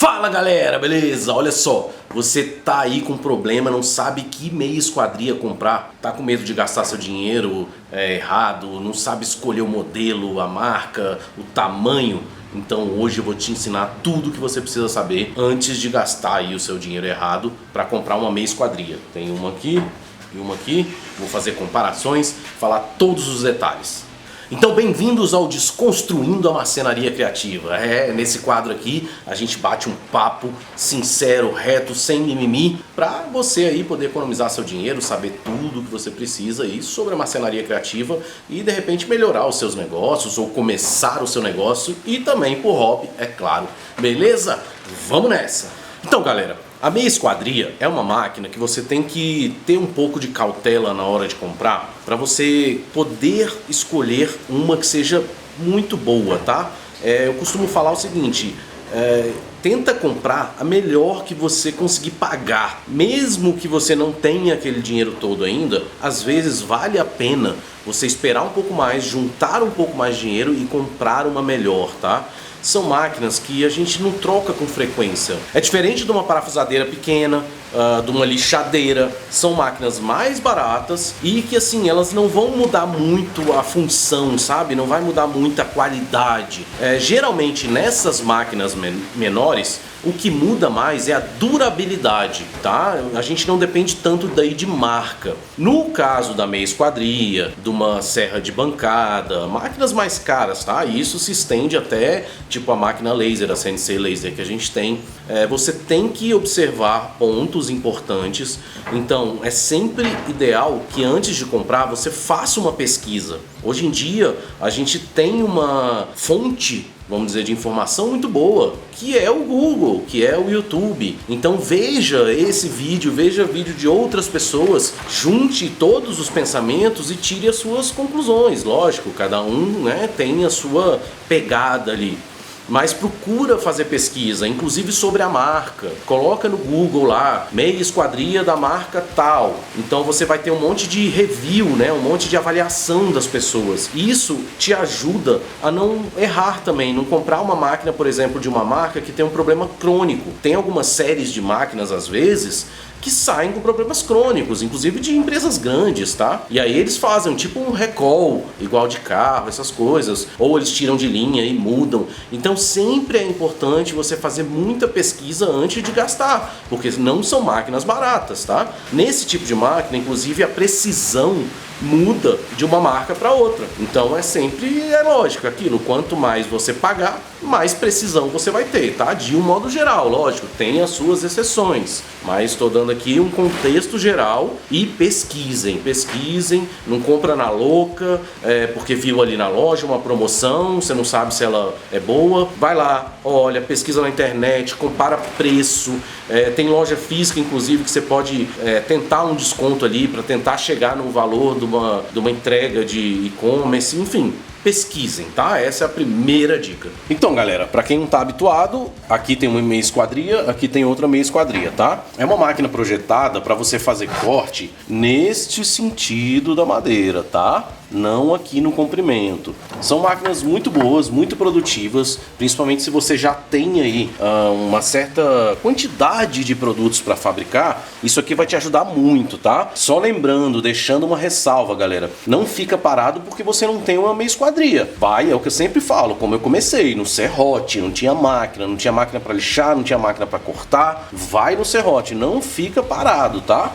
Fala galera, beleza? Olha só, você tá aí com problema, não sabe que meia esquadria comprar, tá com medo de gastar seu dinheiro errado, não sabe escolher o modelo, a marca, o tamanho. Então hoje eu vou te ensinar tudo o que você precisa saber antes de gastar aí o seu dinheiro errado para comprar uma meia esquadria. Tem uma aqui e uma aqui, vou fazer comparações, falar todos os detalhes. Então bem-vindos ao Desconstruindo a Marcenaria Criativa. Nesse quadro aqui a gente bate um papo sincero, reto, sem mimimi, para você aí poder economizar seu dinheiro, saber tudo o que você precisa aí sobre a marcenaria criativa e de repente melhorar os seus negócios ou começar o seu negócio e também por hobby, é claro. Beleza? Vamos nessa! Então galera, a meia esquadria é uma máquina que você tem que ter um pouco de cautela na hora de comprar para você poder escolher uma que seja muito boa, tá? Eu costumo falar o seguinte, tenta comprar a melhor que você conseguir pagar. Mesmo que você não tenha aquele dinheiro todo ainda, às vezes vale a pena você esperar um pouco mais, juntar um pouco mais de dinheiro e comprar uma melhor, tá? São máquinas que a gente não troca com frequência. É diferente de uma parafusadeira pequena, de uma lixadeira. São máquinas mais baratas e que assim, elas não vão mudar muito a função, sabe? Não vai mudar muito a qualidade. Geralmente nessas máquinas menores, o que muda mais é a durabilidade, tá? A gente não depende tanto daí de marca. No caso da meia esquadria, de uma serra de bancada, máquinas mais caras, tá? Isso se estende até tipo a máquina laser, a CNC laser que a gente tem. Você tem que observar pontos importantes. Então é sempre ideal que antes de comprar você faça uma pesquisa. Hoje em dia a gente tem uma fonte, vamos dizer, de informação muito boa, que é o Google, que é o YouTube. Então veja esse vídeo, veja vídeo de outras pessoas, junte todos os pensamentos e tire as suas conclusões. Lógico, cada um, né, tem a sua pegada ali. Mas procura fazer pesquisa, inclusive sobre a marca. Coloca no Google lá, meia esquadria da marca tal. Então você vai ter um monte de review, né? Um monte de avaliação das pessoas. Isso te ajuda a não errar também, não comprar uma máquina, por exemplo, de uma marca que tem um problema crônico. Tem algumas séries de máquinas, às vezes, que saem com problemas crônicos, inclusive de empresas grandes, tá? E aí eles fazem tipo um recall, igual de carro, essas coisas, ou eles tiram de linha e mudam. Então sempre é importante você fazer muita pesquisa antes de gastar, porque não são máquinas baratas, tá? Nesse tipo de máquina, inclusive, a precisão muda de uma marca para outra. Então é lógico, aquilo, quanto mais você pagar, mais precisão você vai ter, tá? De um modo geral, lógico, tem as suas exceções, mas estou dando aqui um contexto geral e pesquisem, não compra na louca, porque viu ali na loja uma promoção, você não sabe se ela é boa, vai lá, olha, pesquisa na internet, compara preço, tem loja física inclusive que você pode tentar um desconto ali para tentar chegar no valor de uma entrega de e-commerce, enfim. Pesquisem, tá? Essa é a primeira dica. Então, galera, para quem não tá habituado, aqui tem uma meia esquadria, aqui tem outra meia esquadria, tá? É uma máquina projetada para você fazer corte neste sentido da madeira, tá? Não aqui no comprimento. São máquinas muito boas, muito produtivas, principalmente se você já tem aí uma certa quantidade de produtos para fabricar. Isso aqui vai te ajudar muito, tá? Só lembrando, deixando uma ressalva, galera, não fica parado porque você não tem uma meia esquadria. É o que eu sempre falo, como eu comecei, no serrote, não tinha máquina para lixar, não tinha máquina para cortar. Vai no serrote, não fica parado, tá?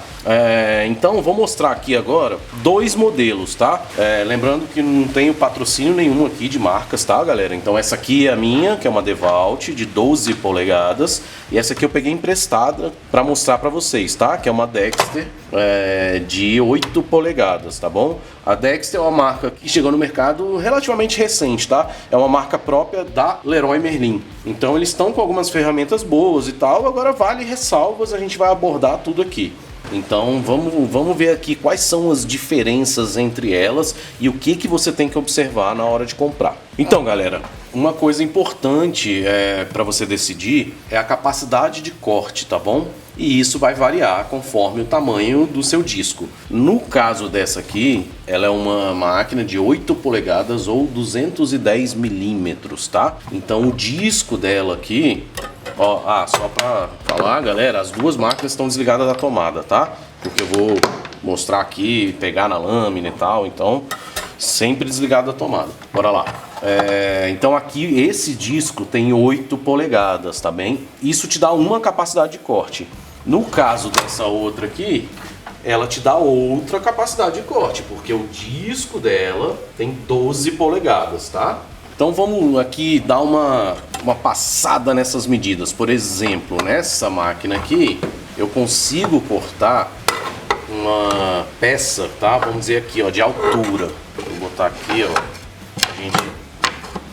Então vou mostrar aqui agora dois modelos, tá? Lembrando que não tenho patrocínio nenhum aqui de marcas, tá, galera? Então essa aqui é a minha, que é uma DeWalt de 12 polegadas, e essa aqui eu peguei emprestada para mostrar para vocês, tá? Que é uma Dexter de 8 polegadas, tá bom? A Dexter é uma marca que chegou no mercado relativamente recente, tá? É uma marca própria da Leroy Merlin. Então eles estão com algumas ferramentas boas e tal, agora vale ressalvas, a gente vai abordar tudo aqui. Então vamos ver aqui quais são as diferenças entre elas e o que você tem que observar na hora de comprar. Então, galera, Uma coisa importante para você decidir é a capacidade de corte, tá bom? E isso vai variar conforme o tamanho do seu disco. No caso dessa aqui, ela é uma máquina de 8 polegadas ou 210 milímetros, tá? Então o disco dela aqui, ó, só para falar, galera, as duas máquinas estão desligadas da tomada, tá? Porque eu vou mostrar aqui, pegar na lâmina e tal, então sempre desligado da tomada. Bora lá. Então aqui esse disco tem 8 polegadas, tá bem? Isso te dá uma capacidade de corte. No caso dessa outra aqui, ela te dá outra capacidade de corte, porque o disco dela tem 12 polegadas, tá? Então vamos aqui dar uma passada nessas medidas. Por exemplo, nessa máquina aqui, eu consigo cortar uma peça, tá? Vamos dizer aqui, ó, de altura. Vou botar aqui, ó, pra gente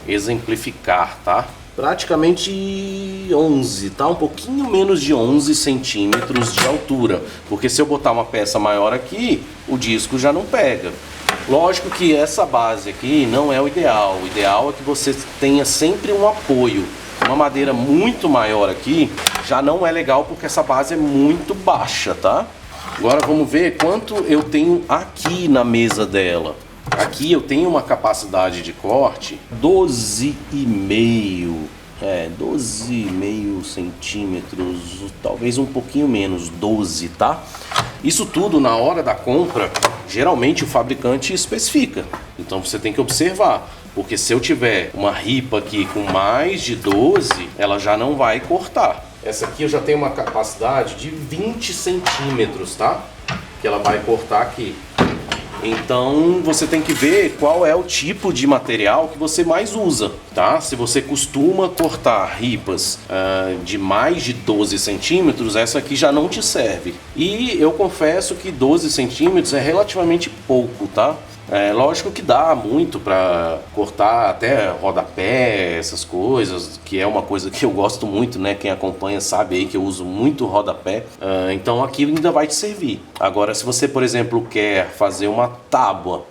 exemplificar, tá? Praticamente 11, tá? Um pouquinho menos de 11 centímetros de altura. Porque se eu botar uma peça maior aqui, o disco já não pega. Lógico que essa base aqui não é o ideal. O ideal é que você tenha sempre um apoio. Uma madeira muito maior aqui já não é legal porque essa base é muito baixa, tá? Agora vamos ver quanto eu tenho aqui na mesa dela. Aqui eu tenho uma capacidade de corte 12,5, 12,5 centímetros, talvez um pouquinho menos, 12, tá? Isso tudo na hora da compra, geralmente o fabricante especifica. Então você tem que observar, porque se eu tiver uma ripa aqui com mais de 12, ela já não vai cortar. Essa aqui eu já tenho uma capacidade de 20 centímetros, tá? Que ela vai cortar aqui. Então você tem que ver qual é o tipo de material que você mais usa, tá? Se você costuma cortar ripas de mais de 12 centímetros, essa aqui já não te serve. E eu confesso que 12 centímetros é relativamente pouco, tá? Lógico que dá muito para cortar até rodapé, essas coisas, que é uma coisa que eu gosto muito, né? Quem acompanha sabe aí que eu uso muito rodapé. Então aqui ainda vai te servir. Agora, se você, por exemplo, quer fazer uma tábua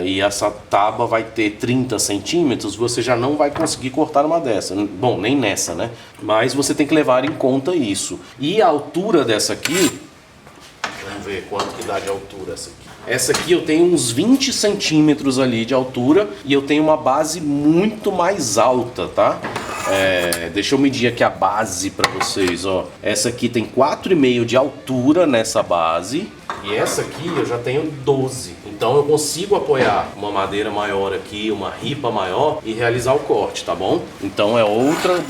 e essa tábua vai ter 30 centímetros, você já não vai conseguir cortar uma dessa. Bom, nem nessa, né? Mas você tem que levar em conta isso. E a altura dessa aqui, vamos ver quanto que dá de altura essa aqui. Essa aqui eu tenho uns 20 centímetros ali de altura e eu tenho uma base muito mais alta, tá? Deixa eu medir aqui a base para vocês, ó. Essa aqui tem 4,5 de altura nessa base e essa aqui eu já tenho 12. Então eu consigo apoiar uma madeira maior aqui, uma ripa maior e realizar o corte, tá bom? Então é outro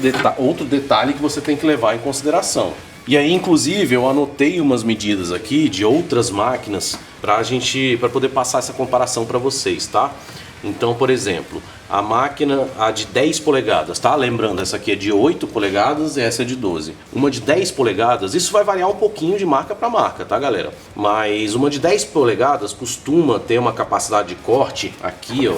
detalhe que você tem que levar em consideração. E aí, inclusive, eu anotei umas medidas aqui de outras máquinas para poder passar essa comparação para vocês, tá? Então, por exemplo, a máquina de 10 polegadas, tá? Lembrando, essa aqui é de 8 polegadas e essa é de 12. Uma de 10 polegadas, isso vai variar um pouquinho de marca para marca, tá, galera? Mas uma de 10 polegadas costuma ter uma capacidade de corte aqui, ó,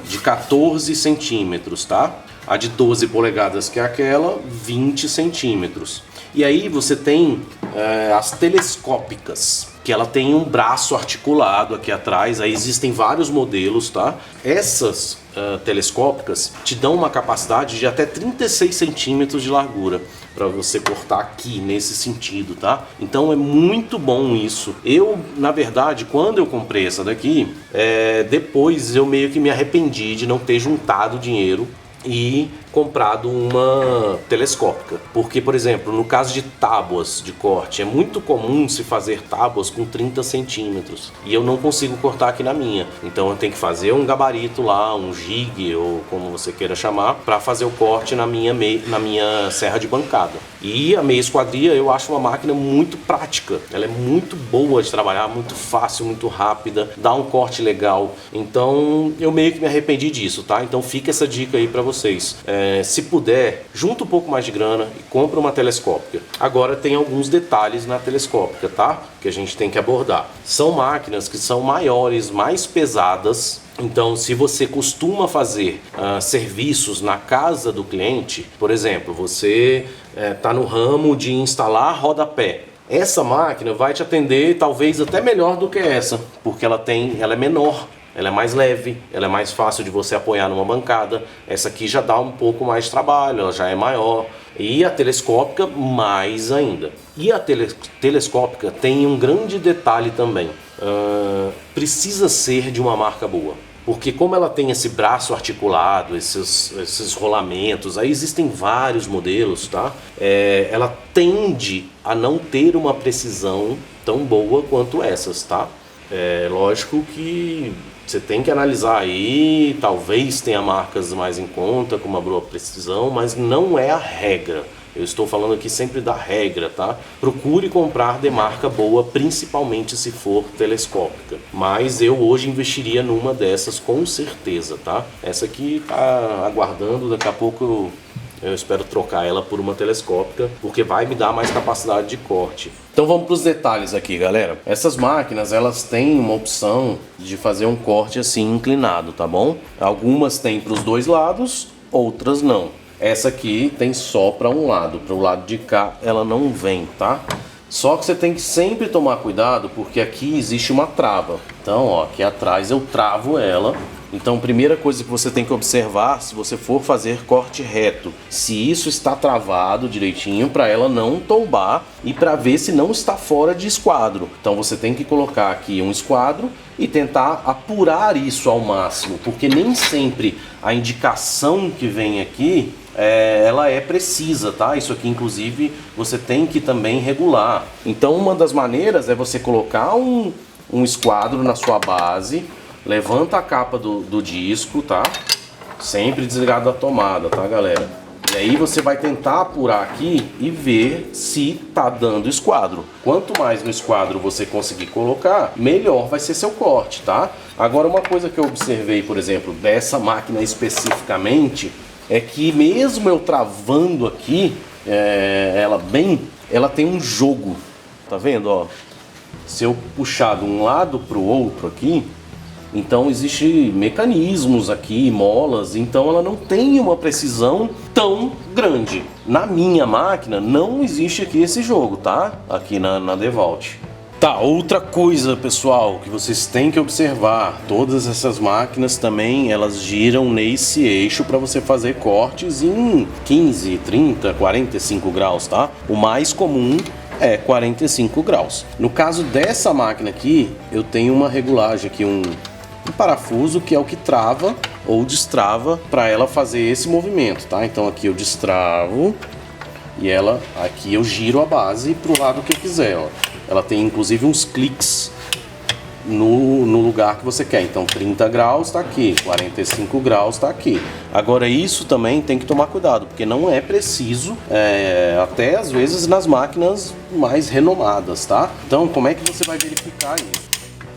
de 14 centímetros, tá? A de 12 polegadas, que é aquela, 20 centímetros. E aí você tem as telescópicas, que ela tem um braço articulado aqui atrás. Aí existem vários modelos, tá? Essas telescópicas te dão uma capacidade de até 36 centímetros de largura para você cortar aqui nesse sentido, tá? Então é muito bom isso. Eu, na verdade, quando eu comprei essa daqui, depois eu meio que me arrependi de não ter juntado dinheiro e comprado uma telescópica, porque, por exemplo, no caso de tábuas de corte, é muito comum se fazer tábuas com 30 centímetros e eu não consigo cortar aqui na minha, então eu tenho que fazer um gabarito lá, um jig ou como você queira chamar, para fazer o corte na minha serra de bancada. E a meia esquadria eu acho uma máquina muito prática, ela é muito boa de trabalhar, muito fácil, muito rápida, dá um corte legal, então eu meio que me arrependi disso, tá? Então fica essa dica aí para vocês. Se puder, junta um pouco mais de grana e compra uma telescópica. Agora tem alguns detalhes na telescópica, tá? Que a gente tem que abordar. São máquinas que são maiores, mais pesadas. Então, se você costuma fazer serviços na casa do cliente, por exemplo, você está no ramo de instalar rodapé. Essa máquina vai te atender talvez até melhor do que essa, porque ela é menor. ela é mais leve, ela é mais fácil de você apoiar numa bancada. Essa aqui já dá um pouco mais de trabalho, ela já é maior. E a telescópica mais ainda. E a telescópica tem um grande detalhe também. Precisa ser de uma marca boa. Porque como ela tem esse braço articulado, esses rolamentos, aí existem vários modelos, tá? Ela tende a não ter uma precisão tão boa quanto essas, tá? Lógico que você tem que analisar aí, talvez tenha marcas mais em conta, com uma boa precisão, mas não é a regra. Eu estou falando aqui sempre da regra, tá? Procure comprar de marca boa, principalmente se for telescópica. Mas eu hoje investiria numa dessas com certeza, tá? Essa aqui tá aguardando, daqui a pouco eu espero trocar ela por uma telescópica, porque vai me dar mais capacidade de corte. Então vamos para os detalhes aqui, galera. Essas máquinas, elas têm uma opção de fazer um corte assim inclinado, tá bom? Algumas têm para os dois lados, outras não. Essa aqui tem só para um lado, para o lado de cá ela não vem, tá? Só que você tem que sempre tomar cuidado, porque aqui existe uma trava. Então, ó, aqui atrás eu travo ela. Então, primeira coisa que você tem que observar, se você for fazer corte reto, se isso está travado direitinho para ela não tombar e para ver se não está fora de esquadro. Então, você tem que colocar aqui um esquadro e tentar apurar isso ao máximo, porque nem sempre a indicação que vem aqui ela é precisa, tá? Isso aqui, inclusive, você tem que também regular. Então, uma das maneiras é você colocar um esquadro na sua base, levanta a capa do disco, tá? Sempre desligado da tomada, tá, galera? E aí você vai tentar apurar aqui e ver se tá dando esquadro. Quanto mais no esquadro você conseguir colocar, melhor vai ser seu corte, tá? Agora, uma coisa que eu observei, por exemplo, dessa máquina especificamente, é que mesmo eu travando aqui, ela tem um jogo, tá vendo, ó? Se eu puxar de um lado para o outro aqui, então existem mecanismos aqui, molas, então ela não tem uma precisão tão grande. Na minha máquina não existe aqui esse jogo, tá? Aqui na DeWalt. Tá, outra coisa, pessoal, que vocês têm que observar, todas essas máquinas também, elas giram nesse eixo para você fazer cortes em 15, 30, 45 graus, tá? O mais comum é 45 graus. No caso dessa máquina aqui, eu tenho uma regulagem aqui, um parafuso que é o que trava ou destrava para ela fazer esse movimento, tá? Então aqui eu destravo e aqui eu giro a base para o lado que eu quiser, ó. Ela tem inclusive uns cliques no lugar que você quer. Então 30 graus está aqui, 45 graus está aqui. Agora isso também tem que tomar cuidado, porque não é preciso, até às vezes nas máquinas mais renomadas, tá? Então como é que você vai verificar isso?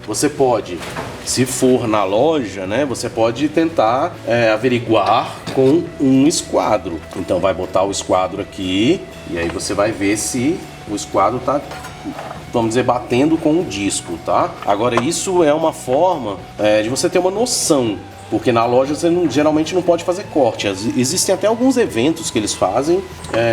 Você pode, se for na loja, né, você pode tentar averiguar com um esquadro. Então vai botar o esquadro aqui e aí você vai ver se o esquadro tá, vamos dizer, batendo com o disco, tá? Agora isso é uma forma de você ter uma noção, porque na loja você geralmente não pode fazer corte. Existem até alguns eventos que eles fazem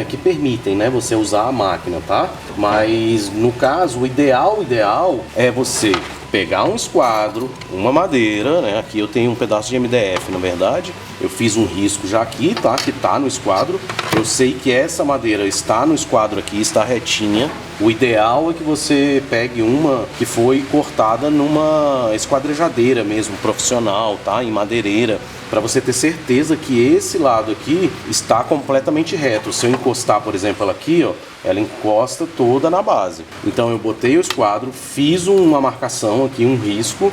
que permitem, né, você usar a máquina, tá? Mas no caso, o ideal é você pegar um esquadro, uma madeira, né? Aqui eu tenho um pedaço de MDF, na verdade. Eu fiz um risco já aqui, tá? Que tá no esquadro. Eu sei que essa madeira está no esquadro aqui, está retinha. O ideal é que você pegue uma que foi cortada numa esquadrejadeira mesmo, profissional, tá? Em madeireira, para você ter certeza que esse lado aqui está completamente reto. Se eu encostar, por exemplo, ela aqui, ó, ela encosta toda na base. Então eu botei o esquadro, fiz uma marcação aqui, um risco,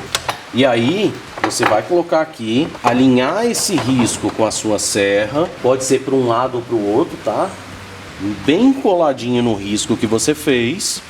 e aí você vai colocar aqui, alinhar esse risco com a sua serra, pode ser para um lado ou para o outro, tá? Bem coladinho no risco que você fez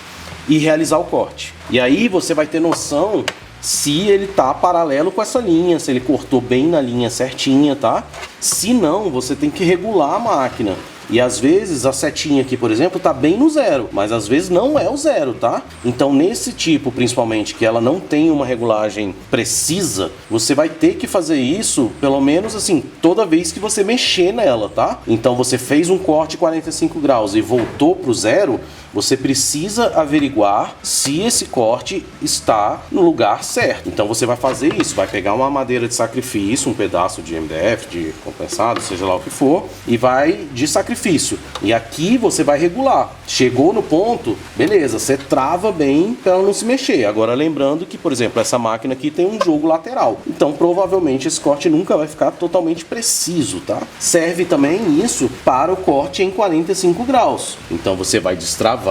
e realizar o corte. E aí você vai ter noção se ele tá paralelo com essa linha, se ele cortou bem na linha certinha, tá? Se não, você tem que regular a máquina. E às vezes a setinha aqui, por exemplo, tá bem no zero, mas às vezes não é o zero, tá? Então nesse tipo, principalmente, que ela não tem uma regulagem precisa, você vai ter que fazer isso, pelo menos assim, toda vez que você mexer nela, tá? Então você fez um corte 45 graus e voltou pro zero, você precisa averiguar se esse corte está no lugar certo. Então você vai fazer isso, vai pegar uma madeira de sacrifício, um pedaço de MDF, de compensado, seja lá o que for, e vai de sacrifício. E aqui você vai regular. Chegou no ponto, beleza, você trava bem para ela não se mexer. Agora lembrando que, por exemplo, essa máquina aqui tem um jogo lateral. Então provavelmente esse corte nunca vai ficar totalmente preciso, tá? Serve também isso para o corte em 45 graus. Então você vai destravar,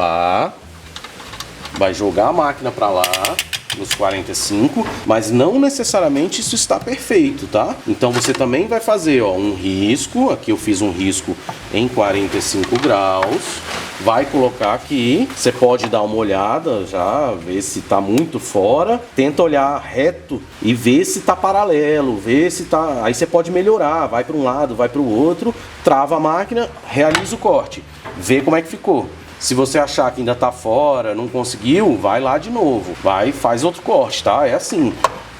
vai jogar a máquina para lá nos 45, mas não necessariamente isso está perfeito, tá? Então você também vai fazer, ó, um risco. Aqui eu fiz um risco em 45 graus. Vai colocar aqui, você pode dar uma olhada já, ver se tá muito fora, tenta olhar reto e ver se tá paralelo, ver se tá, aí você pode melhorar, vai para um lado, vai para o outro, trava a máquina, realiza o corte, vê como é que ficou. Se você achar que ainda tá fora, não conseguiu, vai lá de novo, vai e faz outro corte, tá? É assim.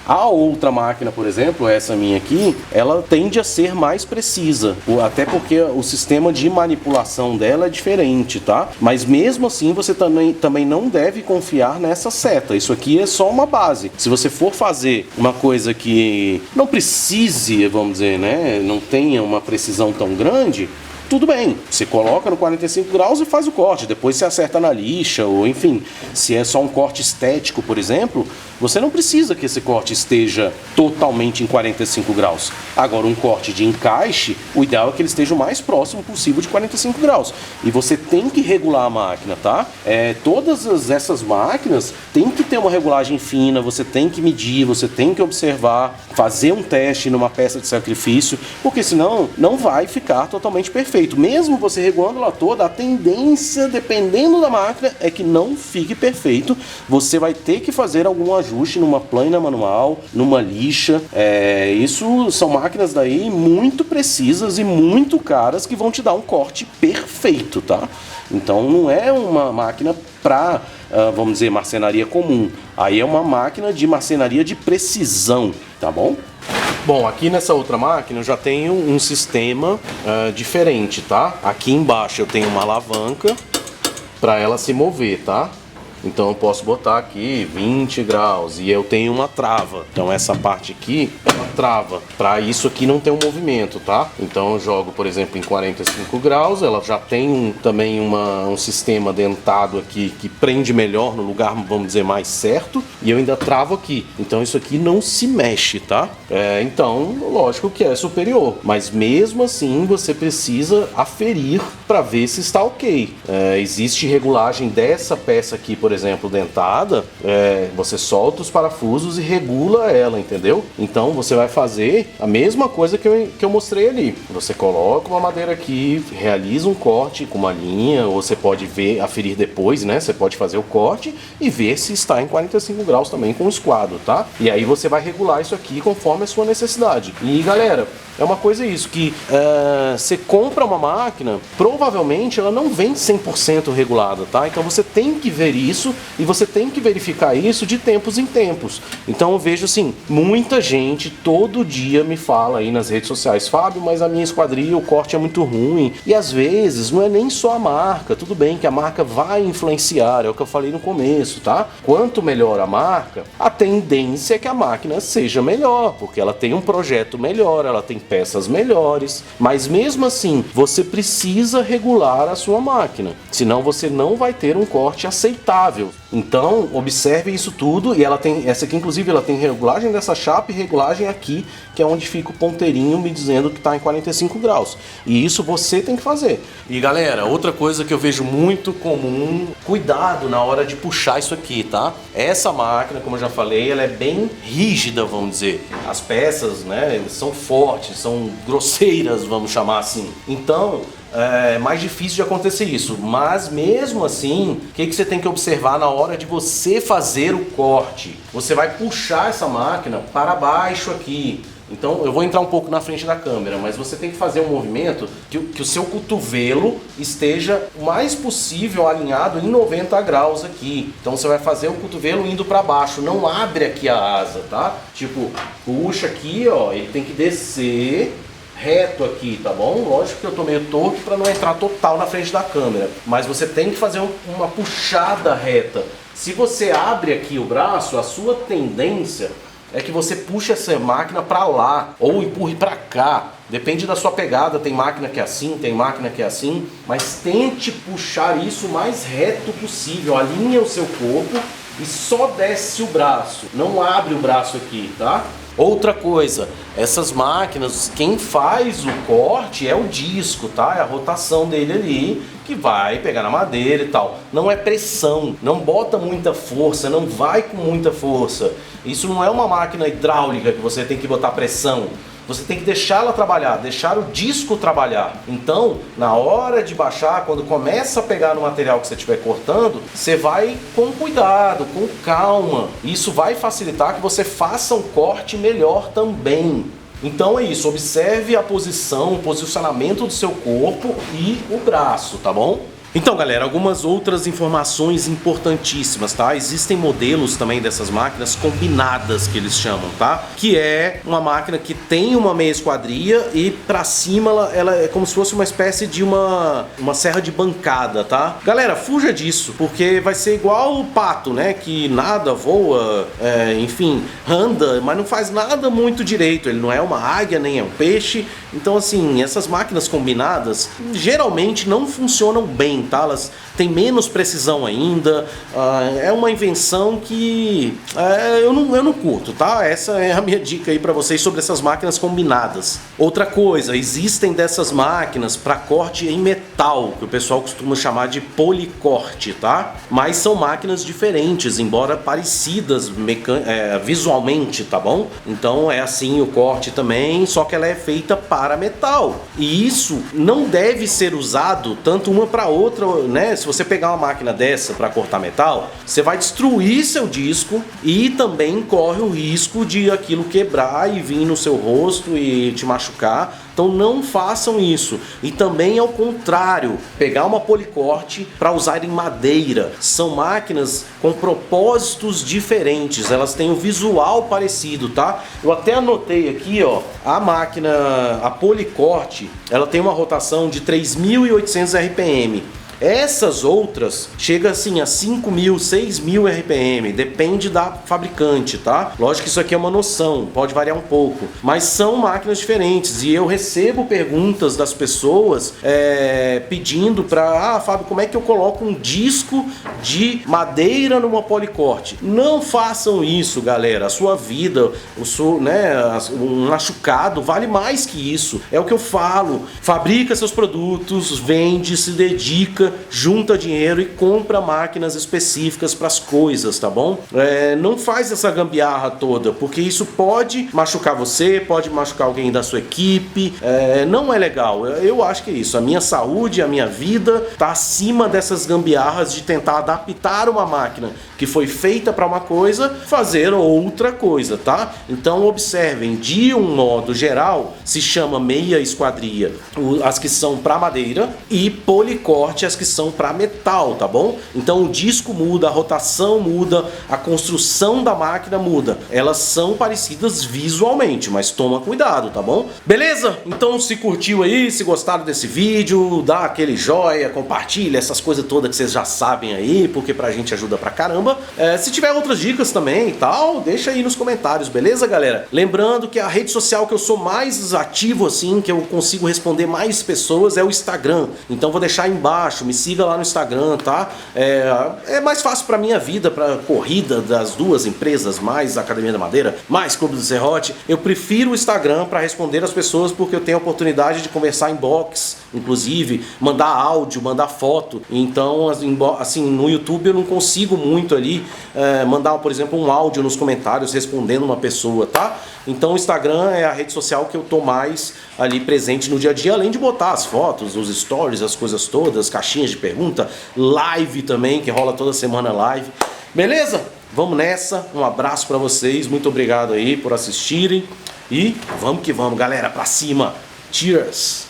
A outra máquina, por exemplo, essa minha aqui, ela tende a ser mais precisa, até porque o sistema de manipulação dela é diferente, tá? Mas mesmo assim, você também não deve confiar nessa seta. Isso aqui é só uma base. Se você for fazer uma coisa que não precise, vamos dizer, né, não tenha uma precisão tão grande, tudo bem, você coloca no 45 graus e faz o corte, depois você acerta na lixa, ou enfim, se é só um corte estético, por exemplo, você não precisa que esse corte esteja totalmente em 45 graus. Agora, um corte de encaixe, o ideal é que ele esteja o mais próximo possível de 45 graus. E você tem que regular a máquina, tá? Todas essas máquinas tem que ter uma regulagem fina, você tem que medir, você tem que observar, fazer um teste numa peça de sacrifício, porque senão não vai ficar totalmente perfeito. Mesmo você regulando ela toda, a tendência, dependendo da máquina, é que não fique perfeito. Você vai ter que fazer algum ajuste numa plana manual, numa lixa. Isso são máquinas daí muito precisas e muito caras que vão te dar um corte perfeito, tá? Então não é uma máquina para, vamos dizer, marcenaria comum. Aí é uma máquina de marcenaria de precisão, tá bom? Bom, aqui nessa outra máquina eu já tenho um sistema diferente, tá? Aqui embaixo eu tenho uma alavanca para ela se mover, tá? Então eu posso botar aqui 20 graus e eu tenho uma trava. Então essa parte aqui é uma trava. Para isso aqui não ter um movimento, tá? Então eu jogo, por exemplo, em 45 graus. Ela já tem também um sistema dentado aqui que prende melhor no lugar, vamos dizer, mais certo. E eu ainda travo aqui. Então isso aqui não se mexe, tá? Então, lógico que é superior. Mas mesmo assim você precisa aferir para ver se está ok. Existe regulagem dessa peça aqui, por exemplo, dentada, você solta os parafusos e regula ela, entendeu? Então você vai fazer a mesma coisa que eu mostrei ali. Você coloca uma madeira aqui, realiza um corte com uma linha, ou você pode aferir depois, né? Você pode fazer o corte e ver se está em 45 graus também com o esquadro, tá? E aí você vai regular isso aqui conforme a sua necessidade. E galera, é uma coisa isso, que você compra uma máquina, provavelmente ela não vem 100% regulada, tá? Então você tem que ver isso e você tem que verificar isso de tempos em tempos. Então eu vejo assim, muita gente todo dia me fala aí nas redes sociais: Fábio, mas a minha esquadria, o corte é muito ruim. E às vezes não é nem só a marca, tudo bem que a marca vai influenciar, é o que eu falei no começo, tá? Quanto melhor a marca, a tendência é que a máquina seja melhor, porque ela tem um projeto melhor, ela tem peças melhores, mas mesmo assim você precisa regular a sua máquina, senão você não vai ter um corte aceitável. Então observe isso tudo. E ela tem, essa aqui inclusive ela tem regulagem dessa chapa e regulagem aqui, que é onde fica o ponteirinho me dizendo que está em 45 graus. E isso você tem que fazer. E galera, outra coisa que eu vejo muito comum, cuidado na hora de puxar isso aqui, tá? Essa máquina, como eu já falei, ela é bem rígida, vamos dizer. As peças, né, são fortes, são grosseiras, vamos chamar assim. Então é mais difícil de acontecer isso, mas mesmo assim, o que você tem que observar na hora de você fazer o corte? Você vai puxar essa máquina para baixo aqui, Então eu vou entrar um pouco na frente da câmera, mas você tem que fazer um movimento que o seu cotovelo esteja o mais possível alinhado em 90 graus aqui. Então você vai fazer o cotovelo indo para baixo, não abre aqui a asa, tá? Tipo, puxa aqui, ó, ele tem que descer reto aqui, tá bom? Lógico que eu tô meio torto para não entrar total na frente da câmera, mas você tem que fazer uma puxada reta. Se você abre aqui o braço, a sua tendência é que você puxe essa máquina para lá ou empurre para cá. Depende da sua pegada, tem máquina que é assim, tem máquina que é assim, mas tente puxar isso o mais reto possível. Alinha o seu corpo e só desce o braço, não abre o braço aqui, tá? Outra coisa, essas máquinas, quem faz o corte é o disco, tá? É a rotação dele ali, que vai pegar na madeira e tal. Não é pressão, não bota muita força, não vai com muita força. Isso não é uma máquina hidráulica que você tem que botar pressão. Você tem que deixar ela trabalhar, deixar o disco trabalhar. Então, na hora de baixar, quando começa a pegar no material que você estiver cortando, você vai com cuidado, com calma. Isso vai facilitar que você faça um corte melhor também. Então é isso, observe a posição, o posicionamento do seu corpo e o braço, tá bom? Então, galera, algumas outras informações importantíssimas, tá? Existem modelos também dessas máquinas combinadas, que eles chamam, tá? Que é uma máquina que tem uma meia esquadria e pra cima ela é como se fosse uma espécie de uma serra de bancada, tá? Galera, fuja disso, porque vai ser igual o pato, né? Que nada, voa, enfim, anda, mas não faz nada muito direito. Ele não é uma águia, nem é um peixe. Então, assim, essas máquinas combinadas geralmente não funcionam bem, tá? Elas têm menos precisão ainda. É uma invenção que eu não curto, tá? Essa é a minha dica aí pra vocês sobre essas máquinas combinadas. Outra coisa, existem dessas máquinas para corte em metal, que o pessoal costuma chamar de policorte, tá? Mas são máquinas diferentes, embora parecidas visualmente, tá bom? Então é assim o corte também, só que ela é feita para metal. E isso não deve ser usado tanto uma para outra, né? Se você pegar uma máquina dessa para cortar metal, você vai destruir seu disco e também corre o risco de aquilo quebrar e vir no seu rosto e te machucar. Então não façam isso. E também ao contrário, pegar uma policorte para usar em madeira. São máquinas com propósitos diferentes, elas têm um visual parecido, tá? Eu até anotei aqui, ó, a máquina, a policorte, ela tem uma rotação de 3.800 RPM. Essas outras chegam assim a 5.000, 6.000 RPM, depende da fabricante, tá? Lógico que isso aqui é uma noção, pode variar um pouco, mas são máquinas diferentes e eu recebo perguntas das pessoas pedindo pra, Fábio, como é que eu coloco um disco de madeira numa policorte? Não façam isso, galera, a sua vida, um machucado vale mais que isso, é o que eu falo, fabrica seus produtos, vende, se dedica, junta dinheiro e compra máquinas específicas para as coisas, tá bom? Não faz essa gambiarra toda, porque isso pode machucar você, pode machucar alguém da sua equipe, não é legal. Eu acho que é isso, a minha saúde, a minha vida tá acima dessas gambiarras de tentar adaptar uma máquina que foi feita para uma coisa, fazer outra coisa, tá? Então observem, de um modo geral, se chama meia esquadria as que são para madeira e policorte as que são para metal, tá bom? Então o disco muda, a rotação muda, a construção da máquina muda. Elas são parecidas visualmente, mas toma cuidado, tá bom? Beleza? Então se curtiu aí, se gostaram desse vídeo, dá aquele joia, compartilha, essas coisas todas que vocês já sabem aí, porque pra gente ajuda pra caramba. Se tiver outras dicas também e tal, deixa aí nos comentários, beleza, galera? Lembrando que a rede social que eu sou mais ativo assim, que eu consigo responder mais pessoas é o Instagram. Então vou deixar aí embaixo, me siga lá no Instagram, tá? É mais fácil pra minha vida, pra corrida das duas empresas, mais Academia da Madeira, mais Clube do Serrote. Eu prefiro o Instagram pra responder as pessoas, porque eu tenho a oportunidade de conversar em box, inclusive, mandar áudio, mandar foto. Então, assim, no YouTube eu não consigo muito ali mandar, por exemplo, um áudio nos comentários respondendo uma pessoa, tá? Então o Instagram é a rede social que eu tô mais ali presente no dia a dia, além de botar as fotos, os stories, as coisas todas, caixinhas de pergunta, live também, que rola toda semana live. Beleza? Vamos nessa, um abraço pra vocês, muito obrigado aí por assistirem e vamos que vamos, galera, pra cima. Cheers!